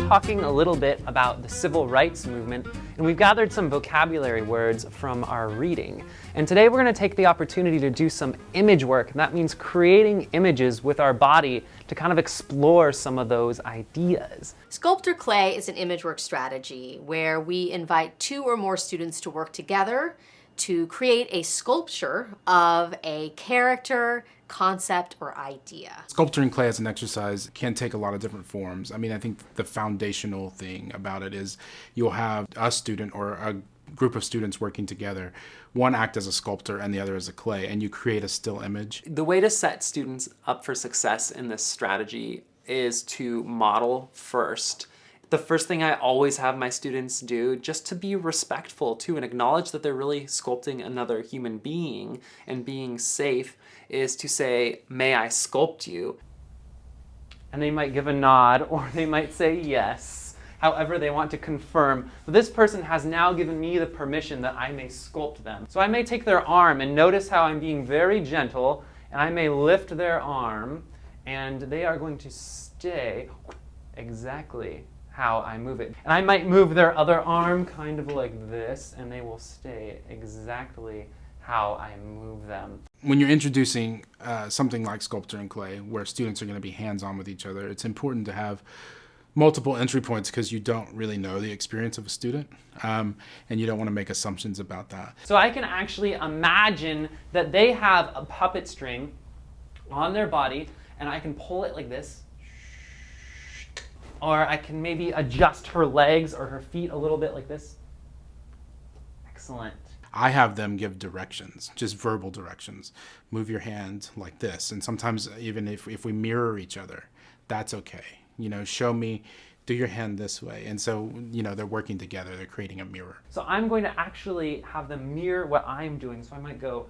talking a little bit about the civil rights movement, and we've gathered some vocabulary words from our reading. And today we're going to take the opportunity to do some image work, and that means creating images with our body to kind of explore some of those ideas. Sculptor clay is an image work strategy where we invite 2 or more students to work together to create a sculpture of a character, concept, or idea. Sculpturing clay as an exercise can take a lot of different forms. I mean, I think the foundational thing about it is you'll have a student or a group of students working together. One act as a sculptor and the other as a clay, and you create a still image. The way to set students up for success in this strategy is to model first. The first thing I always have my students do, just to be respectful too and acknowledge that they're really sculpting another human being and being safe, is to say, "May I sculpt you?" And they might give a nod or they might say yes. However, they want to confirm that this person has now given me the permission that I may sculpt them. So I may take their arm and notice how I'm being very gentle, and I may lift their arm and they are going to stay exactly how I move it. And I might move their other arm kind of like this, and they will stay exactly how I move them. When you're introducing something like sculpture and clay, where students are going to be hands-on with each other, it's important to have multiple entry points because you don't really know the experience of a student, and you don't want to make assumptions about that. So I can actually imagine that they have a puppet string on their body, and I can pull it like this, or I can maybe adjust her legs or her feet a little bit like this. Excellent. I have them give directions, just verbal directions. Move your hand like this. And sometimes even if we mirror each other, that's okay. You know, show me, do your hand this way. And so, you know, they're working together, they're creating a mirror. So I'm going to actually have them mirror what I'm doing. So I might go.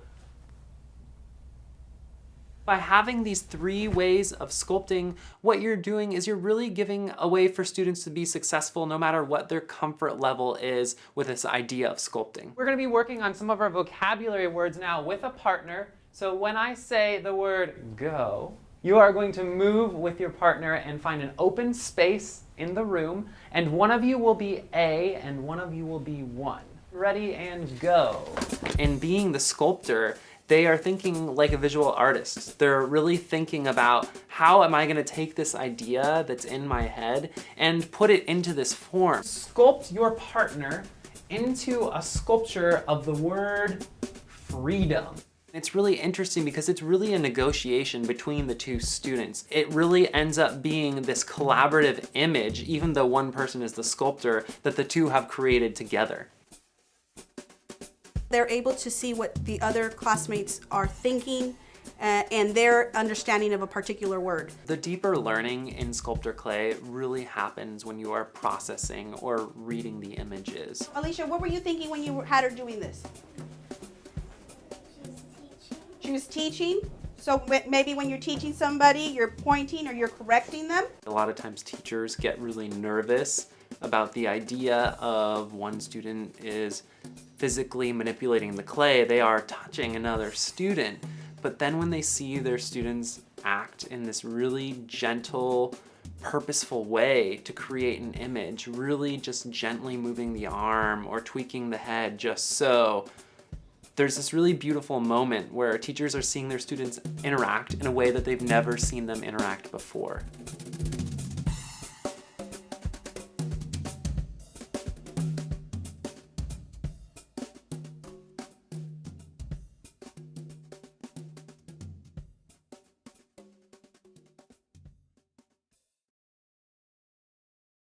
By having these 3 ways of sculpting, what you're doing is you're really giving a way for students to be successful no matter what their comfort level is with this idea of sculpting. We're going to be working on some of our vocabulary words now with a partner. So when I say the word go, you are going to move with your partner and find an open space in the room, and one of you will be A and one of you will be 1. Ready and go. In being the sculptor, they are thinking like a visual artist. They're really thinking about, how am I going to take this idea that's in my head and put it into this form? Sculpt your partner into a sculpture of the word freedom. It's really interesting because it's really a negotiation between the 2 students. It really ends up being this collaborative image, even though one person is the sculptor, that the 2 have created together. They're able to see what the other classmates are thinking and their understanding of a particular word. The deeper learning in sculptor clay really happens when you are processing or reading the images. Alicia, what were you thinking when you had her doing this? She was teaching. So maybe when you're teaching somebody, you're pointing or you're correcting them. A lot of times teachers get really nervous about the idea of one student is physically manipulating the clay. They are touching another student. But then when they see their students act in this really gentle, purposeful way to create an image, really just gently moving the arm or tweaking the head just so, there's this really beautiful moment where teachers are seeing their students interact in a way that they've never seen them interact before.